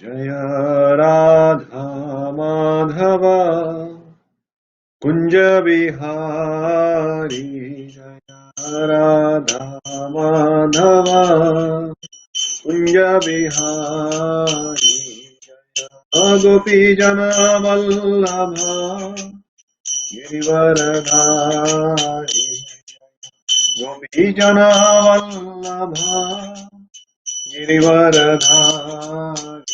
Jaya Radha Madhava Kunja Bihari Jaya Radha Madhava Kunja Bihari Gopi Jana Vallabha Girivaradhari Gopi Jana Vallabha Girivaradhari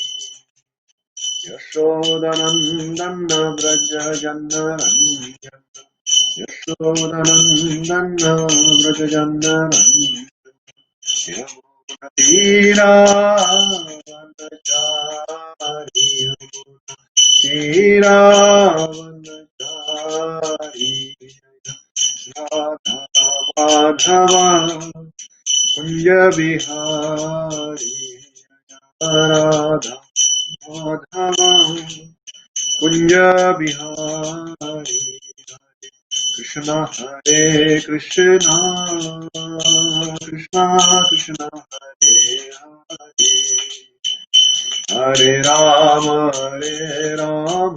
Yashodanandana Braja Jannaranjan Yashodanandana Braja Jannaranjan Yamunatiravanachari Tiravanachari Radha Madhava Kunja Bihari Radha Madhava Kunja Bihari Krishna Hare Krishna Krishna Krishna Hare Hare Hare Rama Hare Rama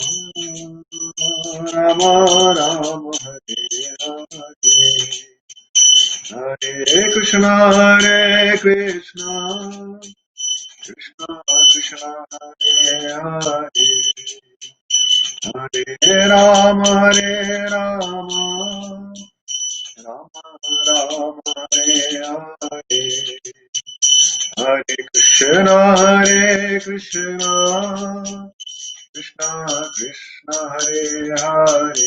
Rama Rama Hare Hare Hare Krishna Hare Krishna Krishna Krishna Hare Hare Hare Rama Hare Rama Rama Rama Hare Hare Hare Krishna Krishna Krishna Hare Hare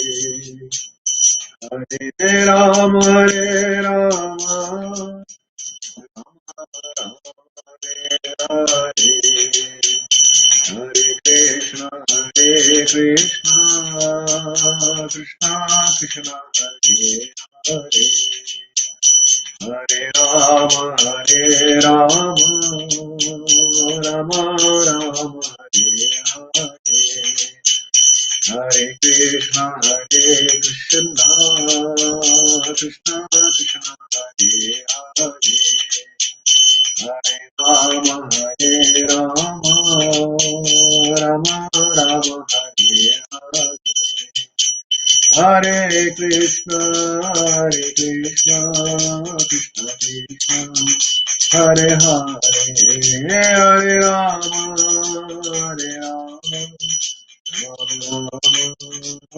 Hare Rama Hare Rama Rama Rama Hare Hare Hare Krishna Krishna Krishna Krishna Hare Hare Hare Rama Hare Rama Rama Rama Hare Hare Hare Krishna Krishna Krishna Krishna Hare Hare Hare Rama Hare Rama Rama Rama Hare Hare Hare Krishna Krishna Krishna Hare Hare Hare Rama Hare Rama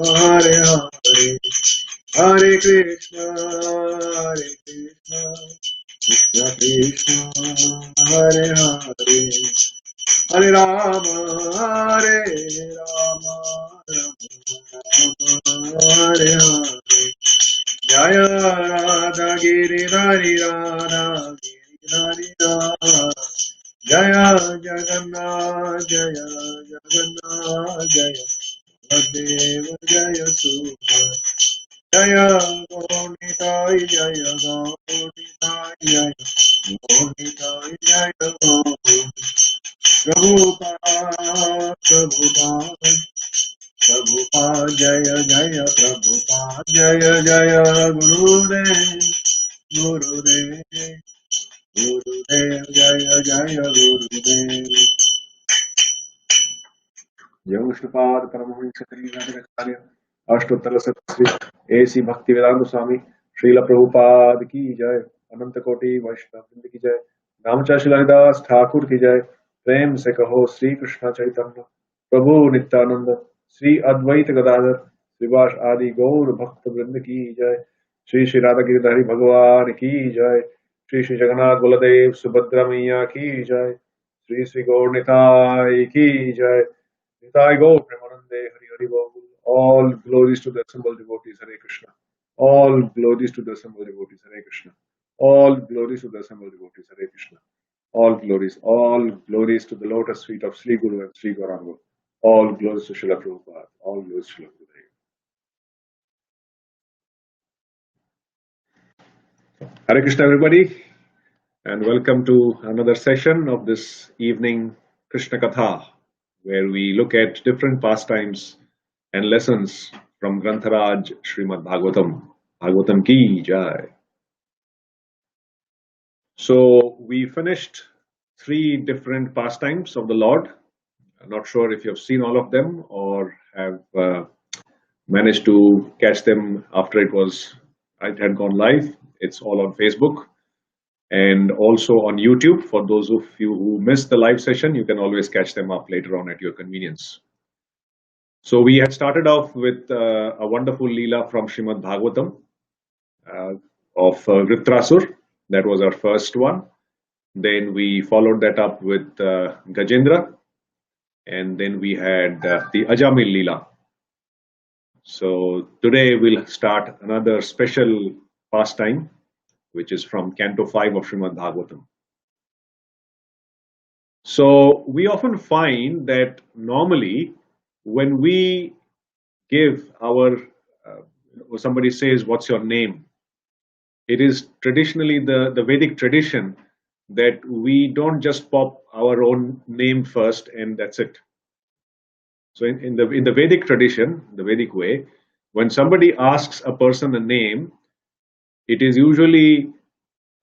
Hare Hare Hare Krishna Krishna Krishna Hare Hare Hare Rama Hare Rama Hare Hare Jaya Radha Giridhari Radha Giridhari Radha Jaya Jagannath Jaya Jagannath Jaya Deva Jaya Subha Jaya Gaunitai Jaya Gaunitai Jaya Gaunitai Jaya Gaunitai Prabhupada Prabhupada Prabhupada Jaya Jaya Prabhupada Jaya Jaya Gurudev Gurudev Gurudev Jaya Jaya Gurudev Jai Vishnupad Paramahansa Acharya Ashtottara Satshri A.C. Bhaktivedanta Swami Srila Prabhupada की जय अनंत कोटि वैष्णव वृंद की जय नामचा शिलादास ठाकुर की जय प्रेम से कहो श्री कृष्ण चैतन्य प्रभु नित्यानंद श्री अद्वैत गदाधर श्रीवास आदि गौर भक्त वृंद की जय श्री श्री राधा गिरिधारी भगवान की जय श्री श्री जगन्नाथ बलदेव सुभद्रा मैया की जय श्री श्री गौर निताय की जय निताय गौर प्रेमानंदे हरि हरि बोल all glories to the assembled devotees Hare Krishna all glories to the assembled devotees Hare Krishna all glories to the assembled devotees Hare Krishna all glories to the lotus feet of Sri Guru and Sri Gauranga all glories to Srila Prabhupada all glories to Srila Gurudev Hare Krishna everybody and welcome to another session of this evening Krishna Katha where we look at different pastimes and lessons from Grantharaj Srimad Bhagavatam ki jai. So we finished 3 different pastimes of the Lord I'm not sure if you have seen all of them or have managed to catch them after it had gone live. It's all on Facebook and also on YouTube. For those of you who missed the live session, you can always catch them up later on at your convenience. So we had started off with a wonderful Leela from Srimad Bhagavatam uh, of Vritrasur. That was our first one. Then we followed that up with Gajendra, and then we had the Ajamil Leela. So today we'll start another special pastime, which is from Canto 5 of Srimad Bhagavatam. So we often find that normally when we give our, somebody says, "What's your name?" It is traditionally the Vedic tradition that we don't just pop our own name first and that's it. So in the Vedic tradition, the Vedic way, when somebody asks a person a name, it is usually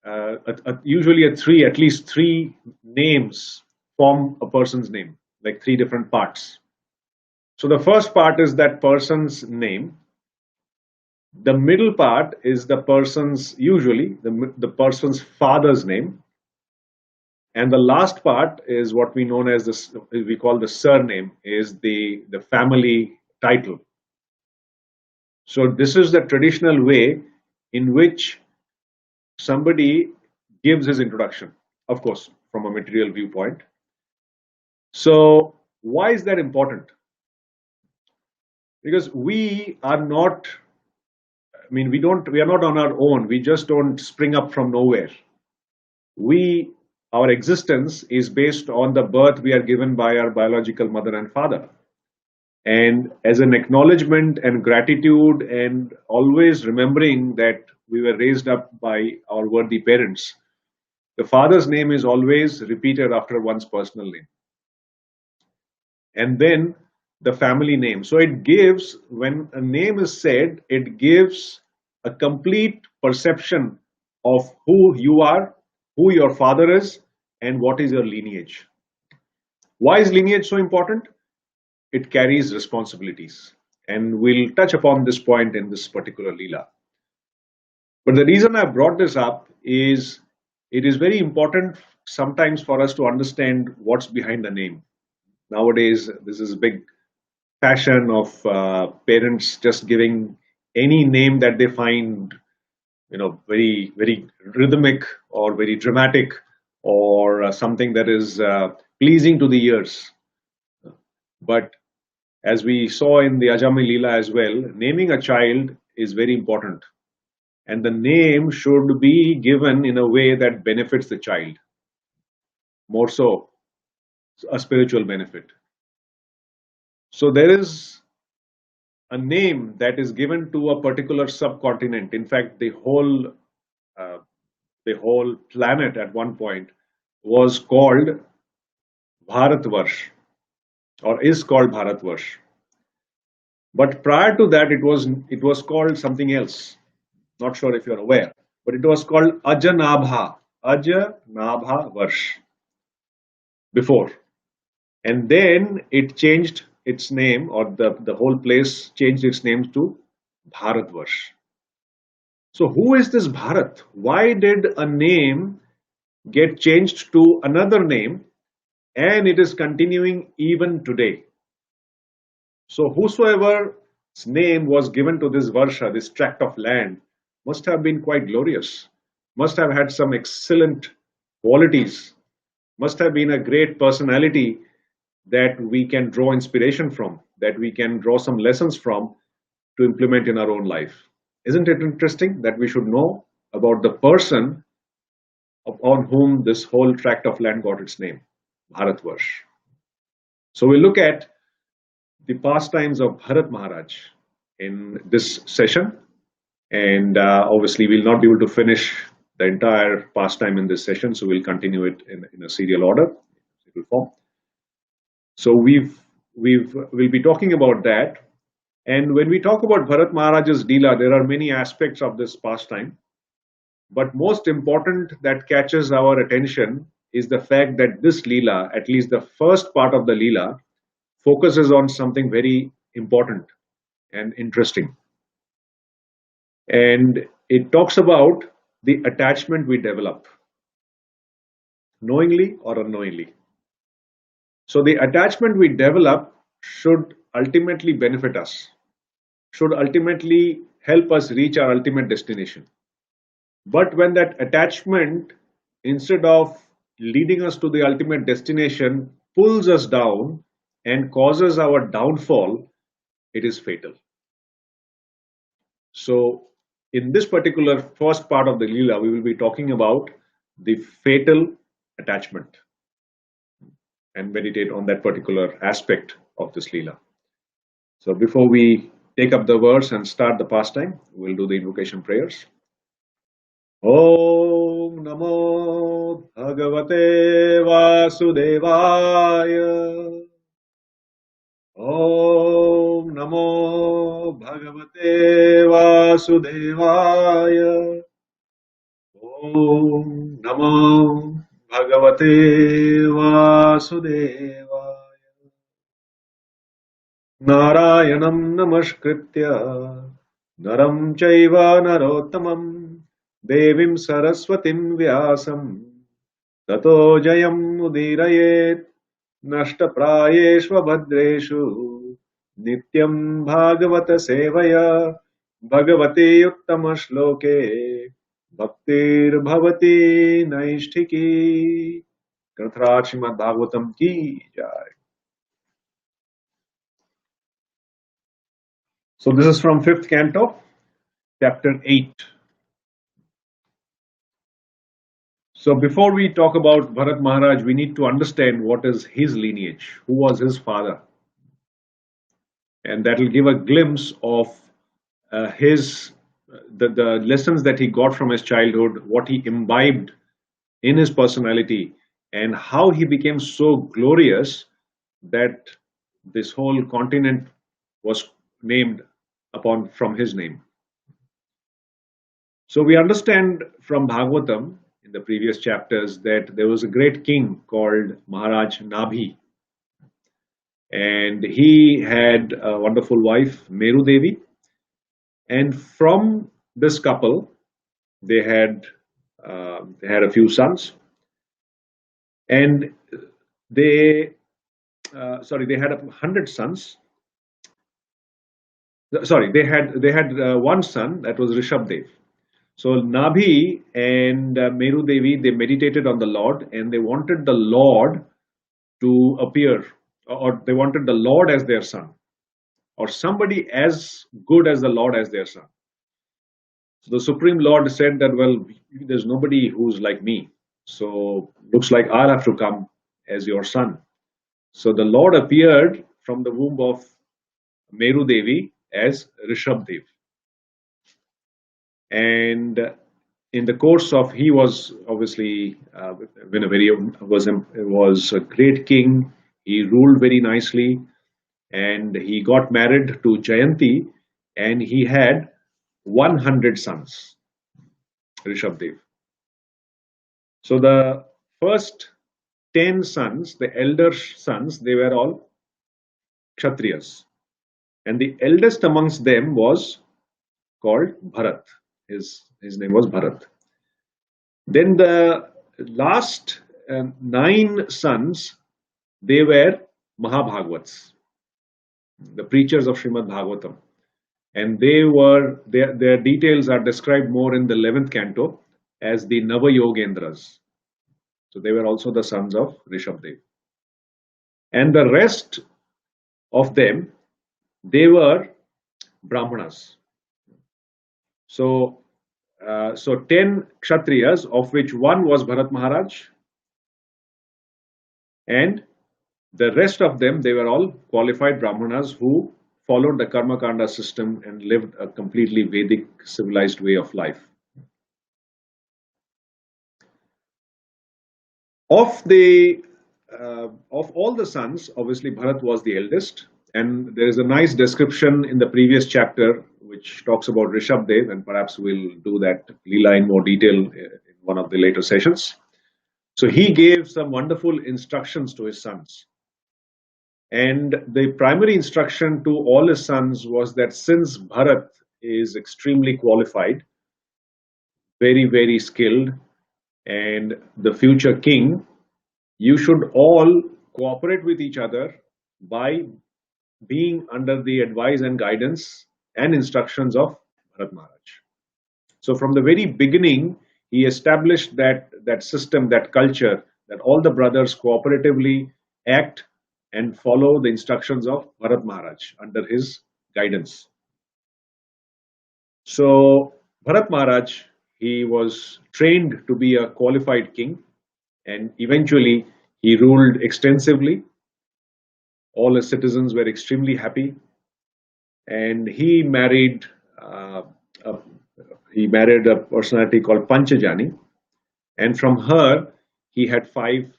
at least three names form a person's name, like three different parts. So the first part is that person's name. The middle part is the person's, usually the person's father's name, and the last part is what we call the surname, is the family title. So this is the traditional way in which somebody gives his introduction, of course, from a material viewpoint. So why is that important? Because we are not, we are not on our own. We just don't spring up from nowhere. Our existence is based on the birth we are given by our biological mother and father. And as an acknowledgement and gratitude, and always remembering that we were raised up by our worthy parents, the father's name is always repeated after one's personal name. And then the family name. So it gives, when a name is said, it gives a complete perception of who you are, who your father is, and what is your lineage. Why is lineage so important? It carries responsibilities. And we'll touch upon this point in this particular Leela. But the reason I brought this up is it is very important sometimes for us to understand what's behind the name. Nowadays, this is a big fashion of parents just giving any name that they find, very, very rhythmic or very dramatic, or something that is pleasing to the ears. But as we saw in the Ajami Leela as well, naming a child is very important. And the name should be given in a way that benefits the child, more so a spiritual benefit. So there is a name that is given to a particular subcontinent. In fact, the whole planet at one point was called Bharatvarsh, or is called Bharatvarsh. But prior to that, it was called something else. Not sure if you're aware, but it was called Ajanabha Varsh before. And then it changed its name, or the whole place changed its name to Bharatvarsh. So who is this Bharat? Why did a name get changed to another name, and it is continuing even today? So whosoever's name was given to this Varsha, this tract of land, must have been quite glorious, must have had some excellent qualities, must have been a great personality that we can draw inspiration from, that we can draw some lessons from to implement in our own life. Isn't it interesting that we should know about the person upon whom this whole tract of land got its name, Bharatvarsh? So we'll look at the pastimes of Bharat Maharaj in this session. And obviously, we'll not be able to finish the entire pastime in this session, so we'll continue it in a serial order, serial form. So we'll be talking about that. And when we talk about Bharat Maharaj's Leela, there are many aspects of this pastime. But most important that catches our attention is the fact that this Leela, at least the first part of the Leela, focuses on something very important and interesting. And it talks about the attachment we develop, knowingly or unknowingly. So the attachment we develop should ultimately benefit us, should ultimately help us reach our ultimate destination. But when that attachment, instead of leading us to the ultimate destination, pulls us down and causes our downfall, it is fatal. So, in this particular first part of the Leela, we will be talking about the fatal attachment and meditate on that particular aspect of this Leela. So, before we take up the verse and start the pastime, we'll do the invocation prayers. ॐ नमो भगवते वासुदेवाय। ॐ नमो भगवते वासुदेवाय। ॐ नमो भगवते वासुदेवाय। नारायणं नमस्कृत्य नरं चैव नरोत्तमं देवीं सरस्वतीं व्यासं ततो जयमुदीरयेत्। नष्टप्रायेष्वभद्रेषु नित्यं भागवत सेवया भगवती उत्तमश्लोके भक्तिर्भवति नैष्ठिकी। ग्रंथराज श्रीमद् भागवतम की जय। So this is from 5th Canto, chapter 8. So before we talk about Bharat Maharaj, we need to understand what is his lineage, who was his father. And that will give a glimpse of the lessons that he got from his childhood, what he imbibed in his personality, and how he became so glorious that this whole continent was named upon from his name. So we understand from Bhagavatam in the previous chapters that there was a great king called Maharaj Nabhi, and he had a wonderful wife, Meru Devi, and from this couple they had a few sons, and they had 100 sons. Sorry, they had one son, that was Rishabdev. So Nabhi and Meru Devi, they meditated on the Lord, and they wanted the Lord to appear, or they wanted the Lord as their son, or somebody as good as the Lord as their son. So the Supreme Lord said that, well, there's nobody who's like me, so looks like I'll have to come as your son. So the Lord appeared from the womb of Meru Devi as Rishabdev. And in the course of, he was obviously was a great king. He ruled very nicely, and he got married to Jayanti, and he had 100 sons, Rishabdev. So the first 10 sons, the elder sons, they were all Kshatriyas, and the eldest amongst them was called Bharat. His name was Bharat. Then the last 9 sons, they were Mahabhagavats, the preachers of Srimad Bhagavatam, and their details are described more in the 11th canto as the Navayogendras. So they were also the sons of Rishabdev, and the rest of them, they were Brahmanas. So 10 Kshatriyas, of which one was Bharat Maharaj, and the rest of them, they were all qualified Brahmanas who followed the Karma Kanda system and lived a completely Vedic civilized way of life. Of all the sons, obviously Bharat was the eldest, and there is a nice description in the previous chapter which talks about Rishabdev, and perhaps we'll do that Leela in more detail in one of the later sessions. So he gave some wonderful instructions to his sons. And the primary instruction to all his sons was that since Bharat is extremely qualified, very, very skilled, and the future king, you should all cooperate with each other by being under the advice and guidance and instructions of Bharat Maharaj. So from the very beginning, he established that system, that culture, that all the brothers cooperatively act and follow the instructions of Bharat Maharaj under his guidance. So Bharat Maharaj, he was trained to be a qualified king, and eventually he ruled extensively. All his citizens were extremely happy, and uh, a, he married a personality called Panchajani, and from her he had five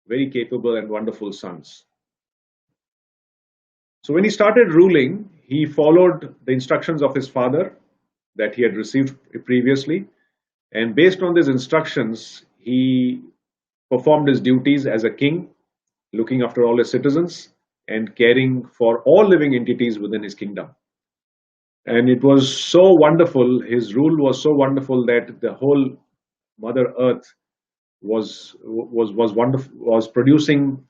very capable and wonderful sons. So when he started ruling, he followed the instructions of his father that he had received previously, and based on these instructions, he performed his duties as a king, looking after all his citizens and caring for all living entities within his kingdom. And it was so wonderful, his rule was so wonderful that the whole Mother Earth was wonderful, was producing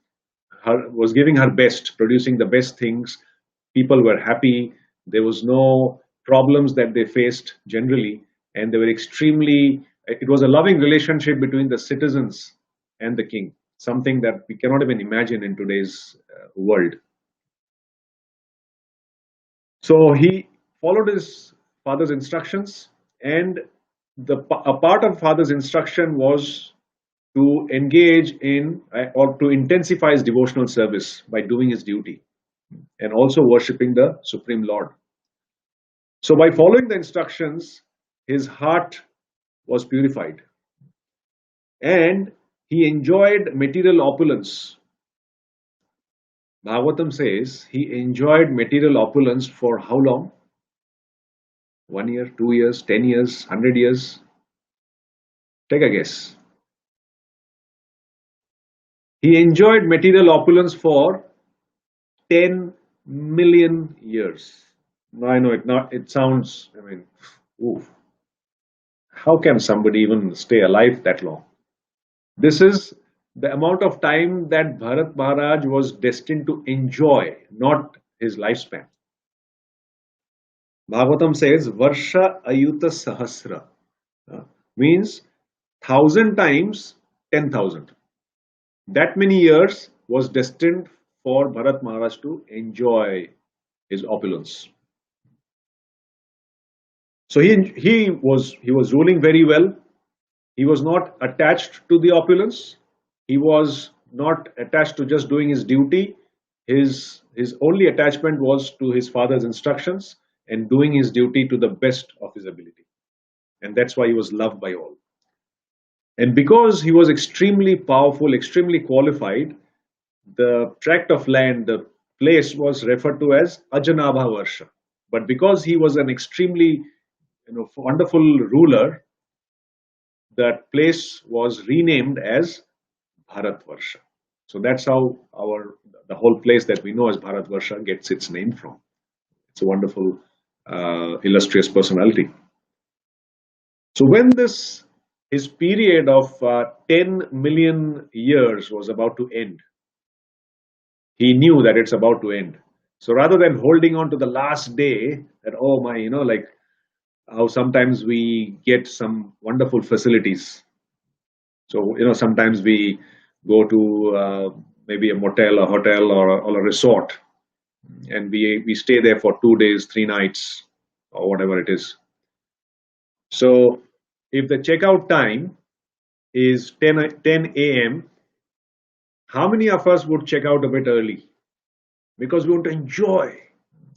her, was giving her best, producing the best things. People were happy. There was no problems that they faced generally, and they were extremely. It was a loving relationship between the citizens and the king, something that we cannot even imagine in today's world. So he followed his father's instructions, and a part of father's instruction was to engage in or to intensify his devotional service by doing his duty and also worshipping the Supreme Lord. So, by following the instructions, his heart was purified and he enjoyed material opulence. Bhagavatam says he enjoyed material opulence for how long? 1 year, 2 years, 10 years, 100 years? Take a guess. He enjoyed material opulence for 10 million years. Now I know it. Now it sounds, I mean, oof. How can somebody even stay alive that long? This is the amount of time that Bharat Maharaj was destined to enjoy, not his lifespan. Bhagavatam says, Varsha Ayuta Sahasra, means 1,000 times 10,000. That many years was destined for Bharat Maharaj to enjoy his opulence. So he was ruling very well. He was not attached to the opulence. He was not attached to just doing his duty. His only attachment was to his father's instructions and doing his duty to the best of his ability. And that's why he was loved by all. And because he was extremely powerful, extremely qualified, the tract of land, the place was referred to as Ajanabha Varsha. But because he was an extremely wonderful ruler, that place was renamed as Bharat Varsha. So that's how the whole place that we know as Bharat Varsha gets its name from. It's a wonderful, illustrious personality. So when his period of 10 million years was about to end, he knew that it's about to end. So rather than holding on to the last day, that oh my, like how sometimes we get some wonderful facilities. So sometimes we go to maybe a motel, a hotel, or a resort, and we stay there for 2 days, 3 nights, or whatever it is. So if the checkout time is 10 a.m., how many of us would check out a bit early? Because we want to enjoy.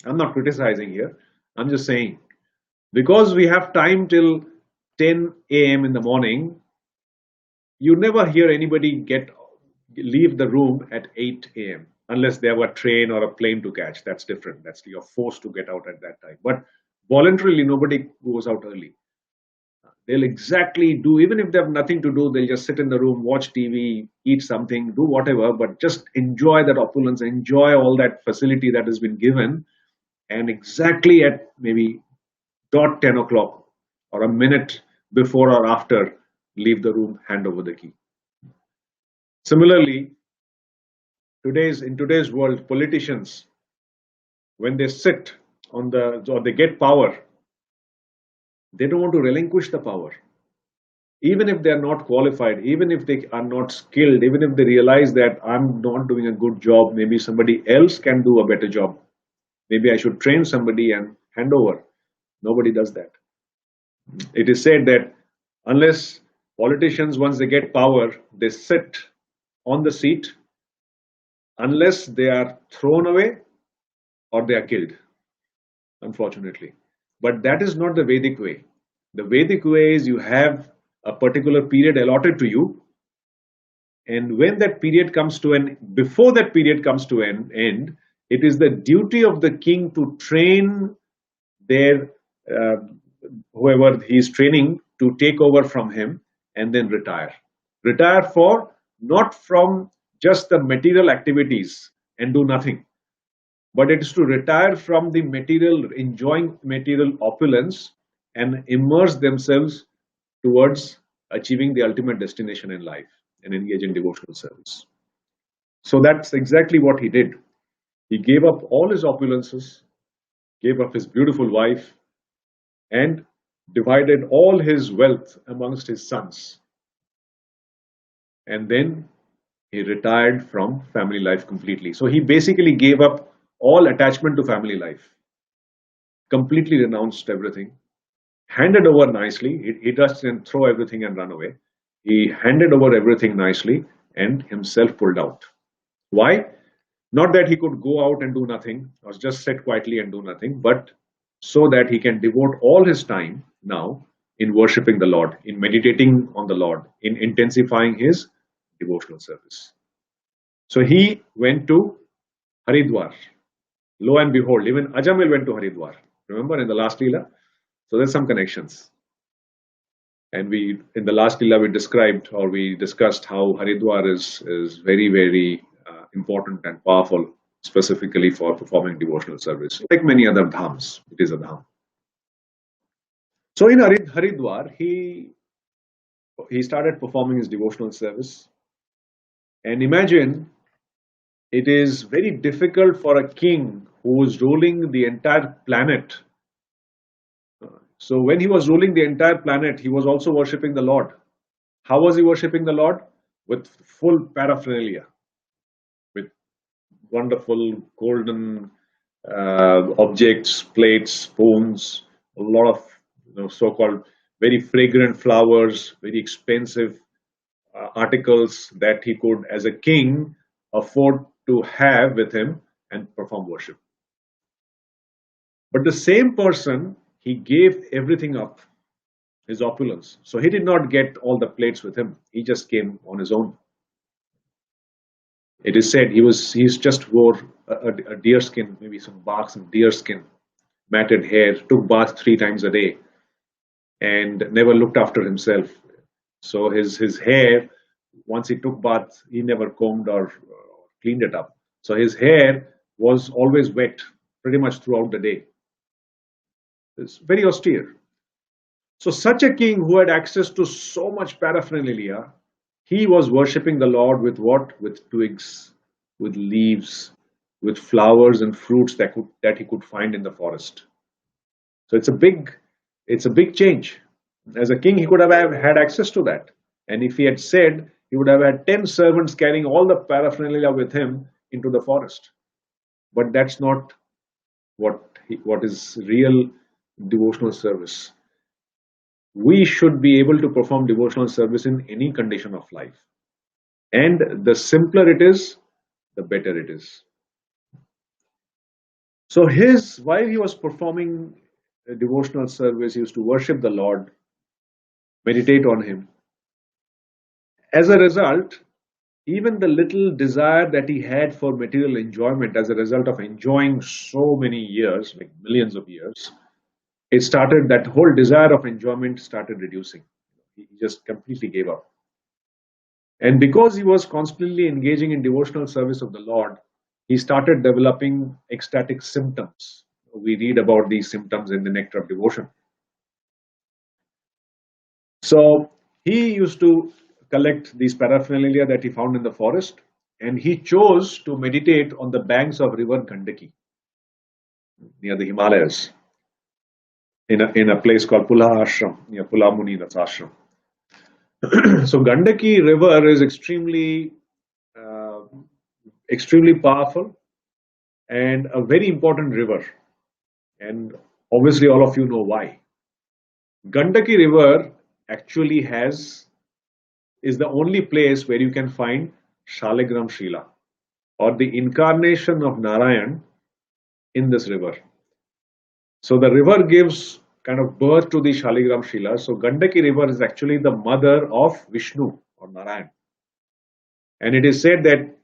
I'm not criticizing here. I'm just saying, because we have time till 10 a.m. in the morning, you never hear anybody leave the room at 8 a.m. unless they have a train or a plane to catch. That's different. That's you're forced to get out at that time. But voluntarily, nobody goes out early. They'll exactly do, even if they have nothing to do, they'll just sit in the room, watch TV, eat something, do whatever, but just enjoy that opulence, enjoy all that facility that has been given. And exactly at maybe dot 10 o'clock or a minute before or after, leave the room, hand over the key. Similarly, in today's world, politicians, when they sit on the or they get power, they don't want to relinquish the power. Even if they are not qualified, even if they are not skilled, even if they realize that I'm not doing a good job, maybe somebody else can do a better job. Maybe I should train somebody and hand over. Nobody does that. It is said that unless politicians, once they get power, they sit on the seat, unless they are thrown away or they are killed, unfortunately. But that is not the Vedic way. The Vedic way is you have a particular period allotted to you, and when that period comes to an before that period comes to an end, it is the duty of the king to train their uh, whoever he is training to take over from him and then retire. Retire for not from just the material activities and do nothing, but it is to retire from the material, enjoying material opulence and immerse themselves towards achieving the ultimate destination in life and engage in devotional service. So that's exactly what he did. He gave up all his opulences, gave up his beautiful wife, and divided all his wealth amongst his sons. And then he retired from family life completely. So he basically gave up all attachment to family life, completely renounced everything, handed over nicely. He just didn't throw everything and run away. He handed over everything nicely and himself pulled out. Why? Not that he could go out and do nothing or just sit quietly and do nothing, but so that he can devote all his time now in worshipping the Lord, in meditating on the Lord, in intensifying his devotional service. So he went to Haridwar. Lo and behold, even Ajamil went to Haridwar. Remember in the last Leela? So there's some connections. And we, in the last Leela, we described or we discussed how Haridwar is very, very important and powerful, specifically for performing devotional service. Like many other dhams, it is a dham. So in Haridwar, he started performing his devotional service. And imagine, it is very difficult for a king who is ruling the entire planet. So when he was ruling the entire planet, he was also worshipping the Lord. How was he worshipping the Lord? With full paraphernalia, with wonderful golden objects, plates, spoons, a lot of so-called very fragrant flowers, very expensive articles that he could, as a king, afford to have with him and perform worship. But the same person, he gave everything up, his opulence. So he did not get all the plates with him. He just came on his own. It is said he's just wore a deer skin, maybe some barks of deer skin, matted hair, took bath 3 times a day, and never looked after himself. So his hair, once he took bath, he never combed or cleaned it up. So his hair was always wet pretty much throughout the day. It's very austere. So such a king who had access to so much paraphernalia, he was worshipping the Lord with what? With twigs, with leaves, with flowers and fruits that he could find in the forest. So it's a big change. As a king, he could have had access to that. And if he had said, he would have had 10 servants carrying all the paraphernalia with him into the forest. But that's not what is real devotional service. We should be able to perform devotional service in any condition of life. And the simpler it is, the better it is. So while he was performing a devotional service, he used to worship the Lord, meditate on him. As a result, even the little desire that he had for material enjoyment as a result of enjoying so many years, like millions of years, it started, that whole desire of enjoyment started reducing. He just completely gave up. And because he was constantly engaging in devotional service of the Lord, he started developing ecstatic symptoms. We read about these symptoms in the Nectar of Devotion. So he used to collect these paraphernalia that he found in the forest, and he chose to meditate on the banks of river Gandaki near the Himalayas, in a place called Pula Ashram, near Pula Muni's ashram. So Gandaki river is uh, extremely powerful and a very important river. And obviously, all of you know why. Gandaki river actually is the only place where you can find Shaligram Shila, or the incarnation of Narayan in this river. So the river gives kind of birth to the Shaligram Shila. So Gandaki river is actually the mother of Vishnu or Narayan. And it is said that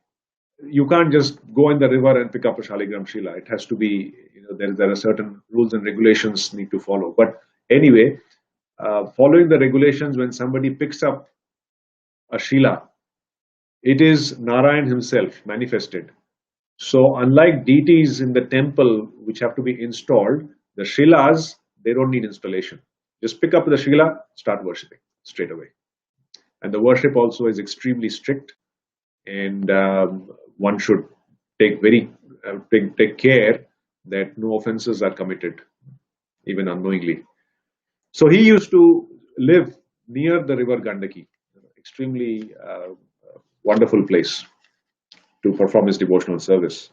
you can't just go in the river and pick up a Shaligram Shila. It has to be, there are certain rules and regulations need to follow. But anyway, following the regulations, when somebody picks up a Shila, it is Narayan himself manifested. So, unlike deities in the temple which have to be installed, the Shilas, they don't need installation. Just pick up the Shila, start worshipping straight away. And the worship also is extremely strict, and one should take care that no offenses are committed, even unknowingly. So he used to live near the river Gandaki, extremely wonderful place to perform his devotional service.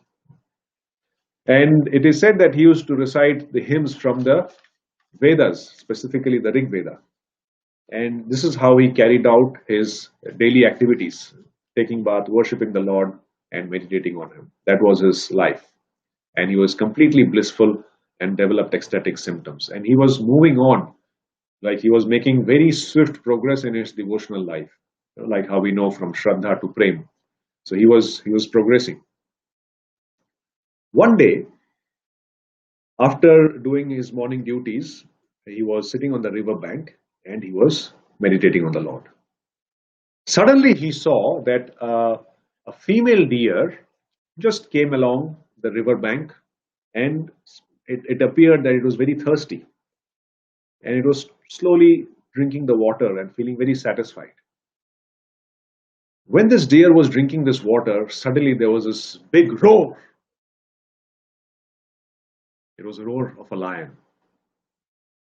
And it is said that he used to recite the hymns from the Vedas, specifically the Rig Veda. And this is how he carried out his daily activities, taking bath, worshipping the Lord, and meditating on him. That was his life. And he was completely blissful and developed ecstatic symptoms. And he was moving on, like he was making very swift progress in his devotional life, like how we know from Shraddha to Prem. So he was progressing. One day, after doing his morning duties, he was sitting on the river bank and he was meditating on the Lord. Suddenly, he saw that a female deer just came along the river bank, and it appeared that it was very thirsty, and it was slowly drinking the water and feeling very satisfied. When this deer was drinking this water, suddenly there was this big roar. It was a roar of a lion.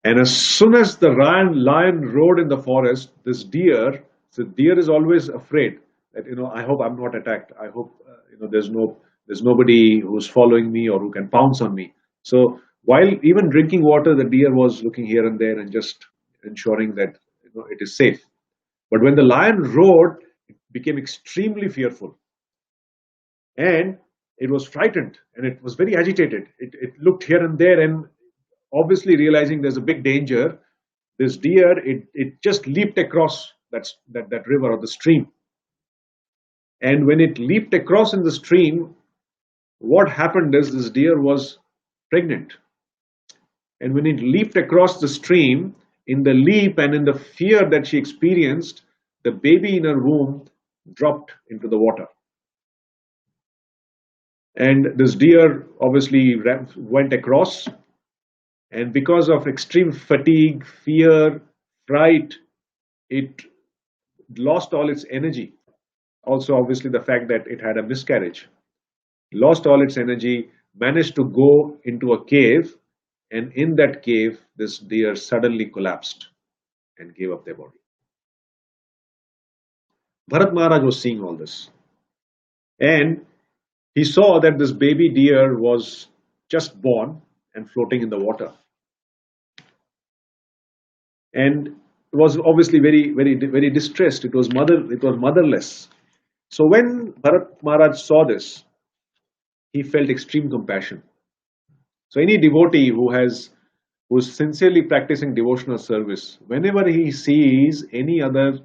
And as soon as the lion roared in the forest, this deer, so deer is always afraid that, I hope I'm not attacked. I hope, there's nobody who's following me or who can pounce on me. So while even drinking water, the deer was looking here and there and just ensuring that, it is safe. But when the lion roared, it became extremely fearful. And it was frightened and it was very agitated. It looked here and there, and obviously realizing there's a big danger, this deer, it just leaped across that river or the stream. And when it leaped across in the stream, what happened is this deer was pregnant. And when it leaped across the stream, in the leap and in the fear that she experienced, the baby in her womb dropped into the water. And this deer obviously went across, and because of extreme fatigue, fear, fright, it lost all its energy. Also, obviously, the fact that it had a miscarriage, lost all its energy, managed to go into a cave, and in that cave, this deer suddenly collapsed and gave up their body. Bharat Maharaj was seeing all this, and he saw that this baby deer was just born and floating in the water, and was obviously very distressed. It was motherless. So when Bharat Maharaj saw this, he felt extreme compassion. So any devotee who's sincerely practicing devotional service, whenever he sees any other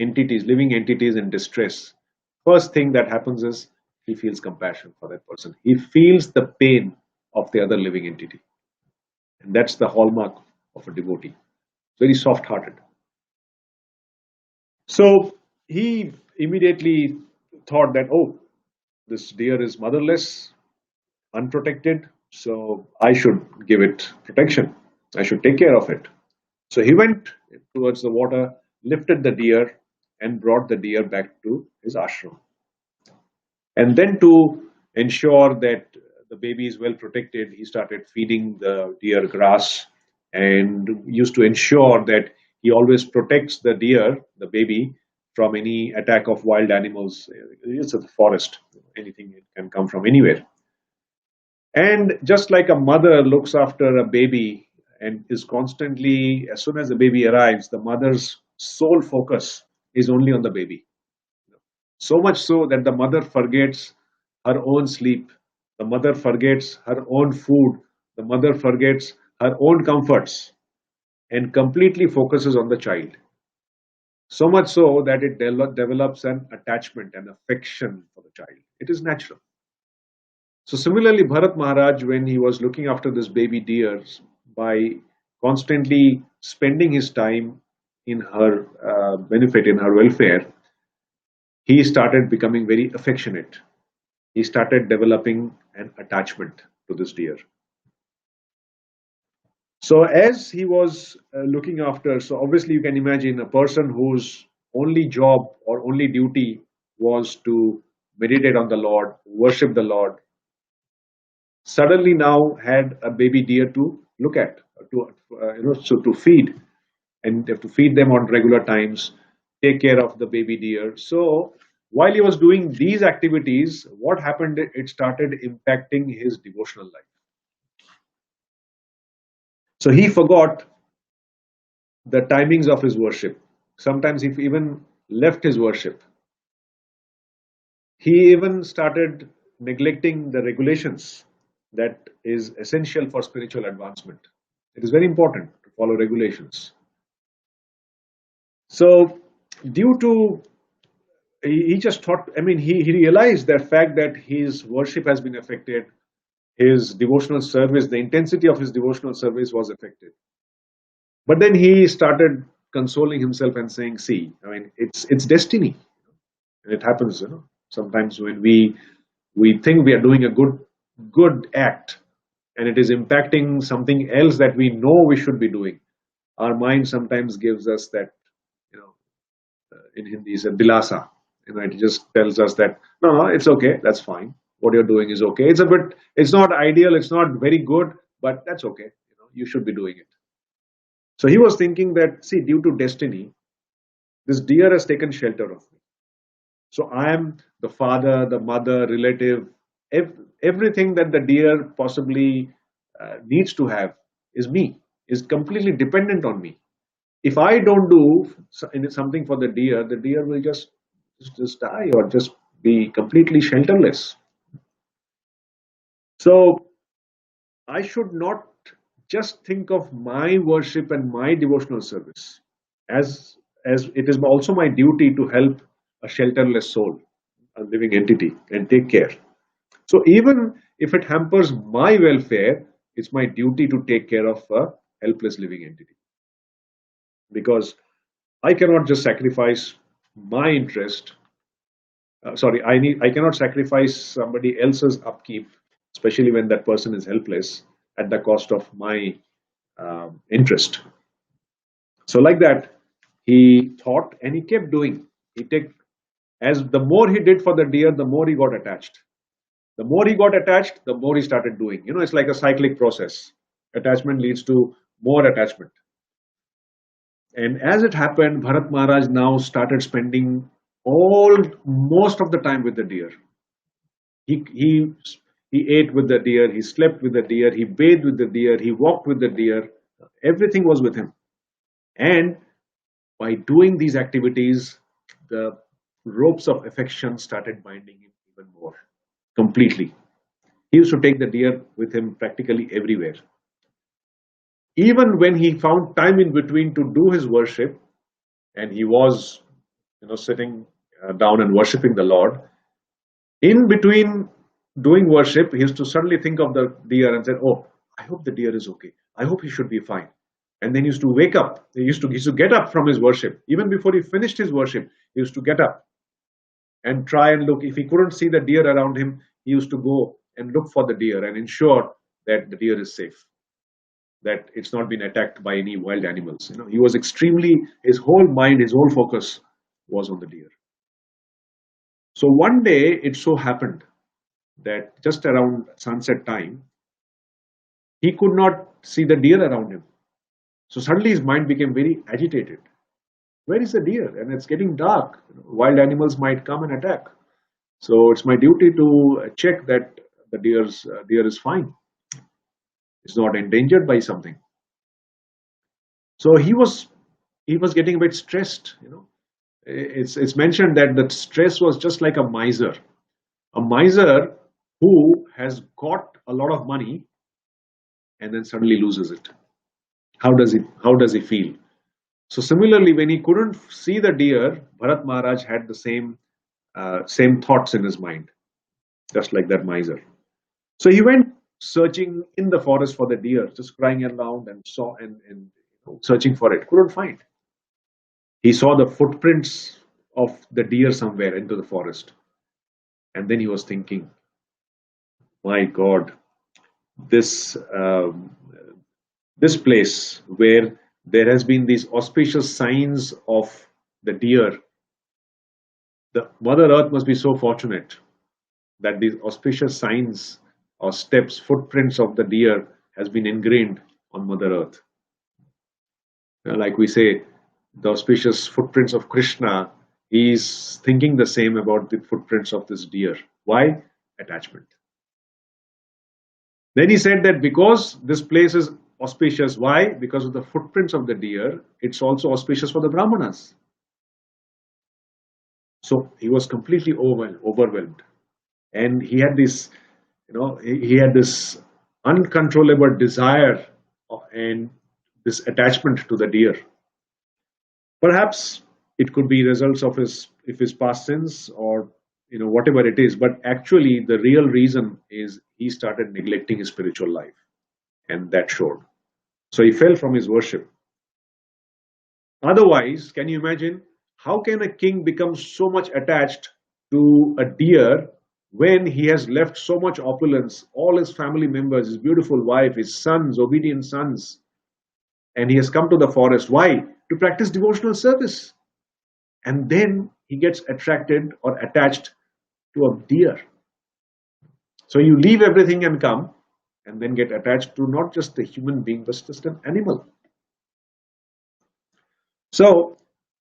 entities, living entities in distress, first thing that happens is he feels compassion for that person. He feels the pain of the other living entity. And that's the hallmark of a devotee. Very soft hearted. So he immediately thought that, oh, this deer is motherless, unprotected, so I should give it protection. I should take care of it. So he went towards the water, lifted the deer, and brought the deer back to his ashram. And then, to ensure that the baby is well protected, he started feeding the deer grass and used to ensure that he always protects the deer, the baby, from any attack of wild animals. It's a forest, anything can come from anywhere. And just like a mother looks after a baby and is constantly, as soon as the baby arrives, the mother's sole focus is only on the baby. So much so that the mother forgets her own sleep, the mother forgets her own food, the mother forgets her own comforts and completely focuses on the child. So much so that it develops an attachment and affection for the child. It is natural. So similarly, Bharat Maharaj, when he was looking after this baby deers, by constantly spending his time in her benefit, in her welfare, he started becoming very affectionate. He started developing an attachment to this deer. So as he was looking after, so obviously you can imagine a person whose only job or only duty was to meditate on the Lord, worship the Lord, suddenly now had a baby deer to look at, to so to feed, and have to feed them on regular times, take care of the baby deer. So while he was doing these activities, what happened? It started impacting his devotional life. So he forgot the timings of his worship. Sometimes he even left his worship. He even started neglecting the regulations that is essential for spiritual advancement. It is very important to follow regulations. So, due to he just thought, I mean, he realized that fact that his worship has been affected, his devotional service, the intensity of his devotional service was affected. But then he started consoling himself and saying, see, I mean, it's destiny. And it happens, sometimes when we think we are doing a good act and it is impacting something else that we know we should be doing. Our mind sometimes gives us that, you know, in Hindi is a dilasa. It just tells us that no, it's okay, that's fine. What you're doing is okay. It's not ideal, it's not very good, but that's okay. You should be doing it. So he was thinking that, see, due to destiny, this deer has taken shelter of me. So I am the father, the mother, relative, everything that the deer possibly needs to have is me, is completely dependent on me. If I don't do something for the deer will just die or just be completely shelterless. So I should not just think of my worship and my devotional service as it is also my duty to help a shelterless soul, a living entity, and take care. So even if it hampers my welfare, it's my duty to take care of a helpless living entity. Because I cannot just sacrifice my interest. Sorry, I cannot sacrifice somebody else's upkeep, especially when that person is helpless, at the cost of my interest. So like that, he thought and he kept doing. He take as the more he did for the deer, the more he got attached. The more he got attached, the more he started doing. It's like a cyclic process. Attachment leads to more attachment. And as it happened, Bharat Maharaj now started spending most of the time with the deer. He, he, he ate with the deer, he slept with the deer, he bathed with the deer, he walked with the deer. Everything was with him. And by doing these activities, the ropes of affection started binding him even more completely. He used to take the deer with him practically everywhere. Even when he found time in between to do his worship, and he was, sitting down and worshiping the Lord, in between doing worship, he used to suddenly think of the deer and said, "Oh, I hope the deer is okay. I hope he should be fine. And then he used to wake up. He used to get up from his worship. Even before he finished his worship, he used to get up and try and look. If he couldn't see the deer around him, he used to go and look for the deer and ensure that the deer is safe, that it's not been attacked by any wild animals. He was extremely, his whole mind, his whole focus was on the deer. So one day it so happened that just around sunset time, he could not see the deer around him. So suddenly his mind became very agitated. Where is the deer? And it's getting dark. Wild animals might come and attack. So it's my duty to check that the deer is fine. It's not endangered by something. So he was getting a bit stressed. It's mentioned that the stress was just like a miser. A miser who has got a lot of money and then suddenly loses it. How does he feel? So similarly, when he couldn't see the deer, Bharat Maharaj had the same thoughts in his mind, just like that miser. So he went searching in the forest for the deer, just crying around and saw and searching for it. Couldn't find. He saw the footprints of the deer somewhere into the forest, and then he was thinking, "My God, this this place where there has been these auspicious signs of the deer, the Mother Earth must be so fortunate that these auspicious signs or steps, footprints of the deer has been ingrained on Mother Earth." Like we say, the auspicious footprints of Krishna, he is thinking the same about the footprints of this deer. Why? Attachment. Then he said that because this place is auspicious, why? Because of the footprints of the deer, it's also auspicious for the Brahmanas. So he was completely overwhelmed. And he had this, he had this uncontrollable desire and this attachment to the deer. Perhaps it could be results of his past sins or whatever it is, but actually the real reason is he started neglecting his spiritual life, and that showed. So he fell from his worship. Otherwise, can you imagine how can a king become so much attached to a deer when he has left so much opulence, all his family members, his beautiful wife, his sons, obedient sons, and he has come to the forest? Why? To practice devotional service. And then he gets attracted or attached to a deer. So you leave everything and come, and then get attached to not just the human being, but just an animal. So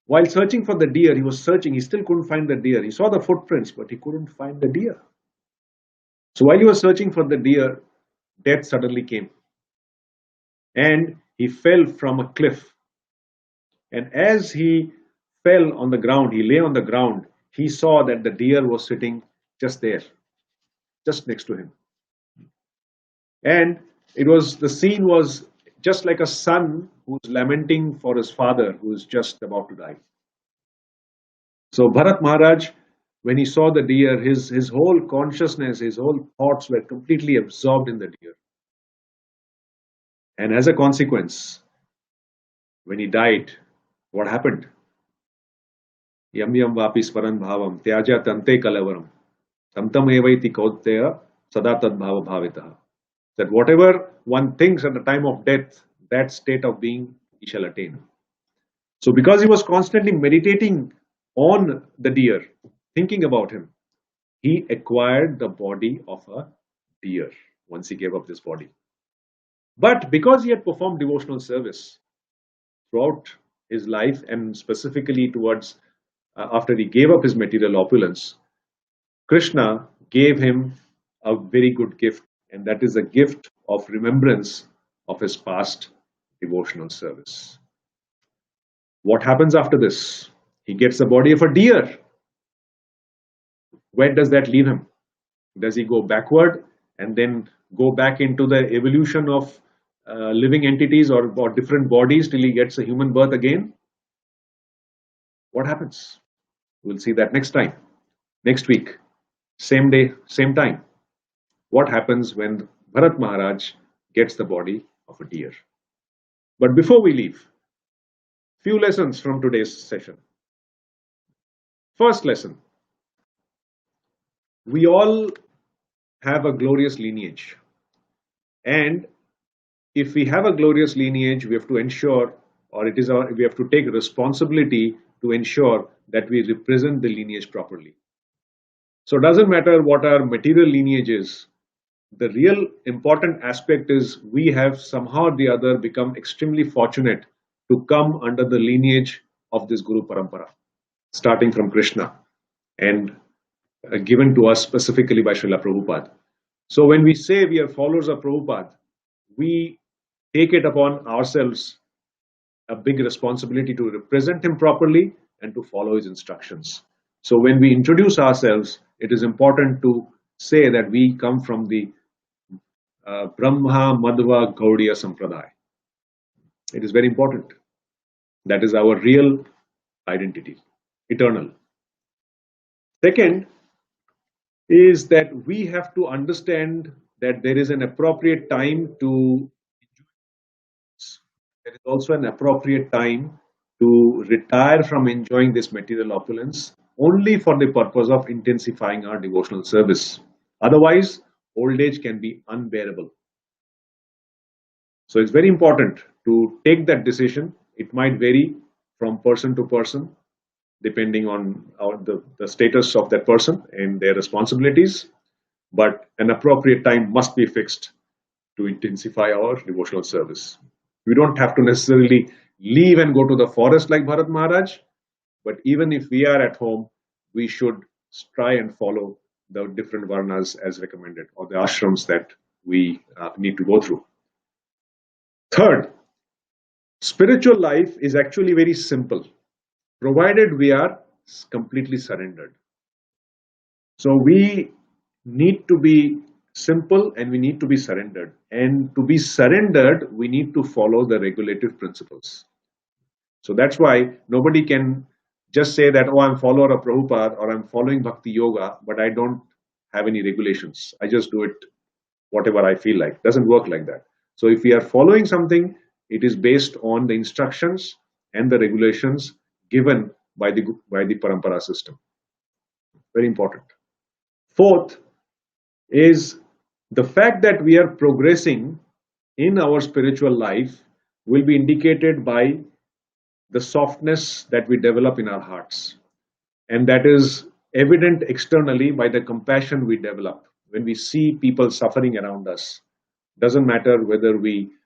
while searching for the deer, he still couldn't find the deer. He saw the footprints, but he couldn't find the deer. So while he was searching for the deer, death suddenly came. And he fell from a cliff. And as he fell on the ground, he lay on the ground, he saw that the deer was sitting just there, just next to him. And the scene was just like a son who's lamenting for his father who is just about to die. So Bharat Maharaj, when he saw the deer, his whole consciousness, his whole thoughts were completely absorbed in the deer. And as a consequence, when he died, what happened? Yam yam vapi sparan bhavam tyaja tante kalavaram tamtam evaiti kauteya sada tad bhava bhavitaha. That whatever one thinks at the time of death, that state of being he shall attain. So because he was constantly meditating on the deer, thinking about him, he acquired the body of a deer once he gave up this body. But because he had performed devotional service throughout his life, and specifically towards after he gave up his material opulence, Krishna gave him a very good gift, and that is a gift of remembrance of his past devotional service. What happens after this? He gets the body of a deer. Where does that leave him? Does he go backward and then go back into the evolution of living entities or different bodies till he gets a human birth again? What happens? We'll see that next time, next week, same day, same time. What happens when Bharat Maharaj gets the body of a deer? But before we leave, few lessons from today's session. First lesson, we all have a glorious lineage. And if we have a glorious lineage, we have to ensure, or we have to take responsibility to ensure that we represent the lineage properly. So it doesn't matter what our material lineage is. The real important aspect is we have somehow or the other become extremely fortunate to come under the lineage of this Guru Parampara, starting from Krishna and given to us specifically by Srila Prabhupada. So when we say we are followers of Prabhupada, we take it upon ourselves a big responsibility to represent him properly and to follow his instructions. So when we introduce ourselves, it is important to say that we come from the Brahma Madhva Gaudiya Sampradaya. It is very important. That is our real identity, eternal. Second is that we have to understand that there is an appropriate time to, there is also an appropriate time to retire from enjoying this material opulence only for the purpose of intensifying our devotional service. Otherwise, old age can be unbearable. So it's very important to take that decision. It might vary from person to person, depending on the status of that person and their responsibilities. But an appropriate time must be fixed to intensify our devotional service. We don't have to necessarily leave and go to the forest like Bharat Maharaj, but even if we are at home, we should try and follow the different varnas as recommended, or the ashrams that we need to go through. Third, spiritual life is actually very simple, provided we are completely surrendered. So we need to be simple and we need to be surrendered. And to be surrendered, we need to follow the regulative principles. So that's why nobody can just say that, oh, I'm a follower of Prabhupada or I'm following Bhakti Yoga, but I don't have any regulations. I just do it whatever I feel like. It doesn't work like that. So if we are following something, it is based on the instructions and the regulations given by the Parampara system. Very important. Fourth is the fact that we are progressing in our spiritual life will be indicated by the softness that we develop in our hearts. And that is evident externally by the compassion we develop when we see people suffering around us. Doesn't matter whether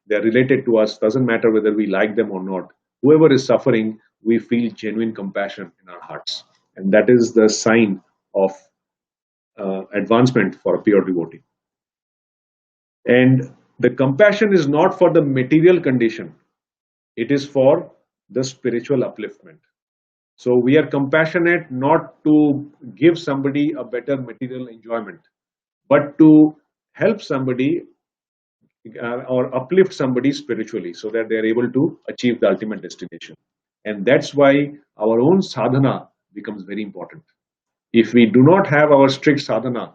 they're related to us, doesn't matter whether we like them or not. Whoever is suffering, we feel genuine compassion in our hearts. And that is the sign of advancement for a pure devotee. And the compassion is not for the material condition, it is for the spiritual upliftment. So we are compassionate not to give somebody a better material enjoyment, but to help somebody or uplift somebody spiritually so that they are able to achieve the ultimate destination. And that's why our own sadhana becomes very important. If we do not have our strict sadhana,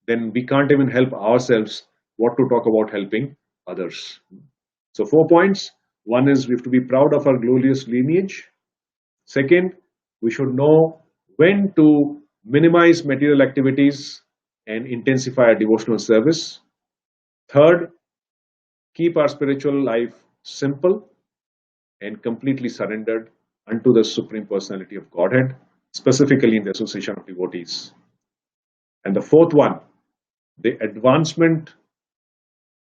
then we can't even help ourselves, what to talk about helping others. So 4 points. One is we have to be proud of our glorious lineage. Second, we should know when to minimize material activities and intensify our devotional service. Third, keep our spiritual life simple and completely surrendered unto the Supreme Personality of Godhead, specifically in the association of devotees. And the fourth one, the advancement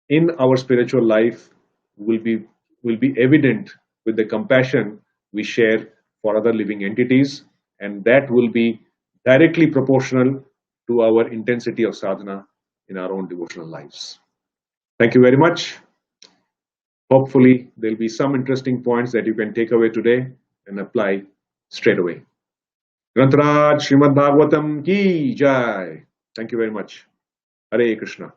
in our spiritual life will be evident with the compassion we share for other living entities, and that will be directly proportional to our intensity of sadhana in our own devotional lives. Thank you very much. Hopefully, there'll be some interesting points that you can take away today and apply straight away. Grantaraj Srimad Bhagavatam ki jai. Thank you very much. Hare Krishna.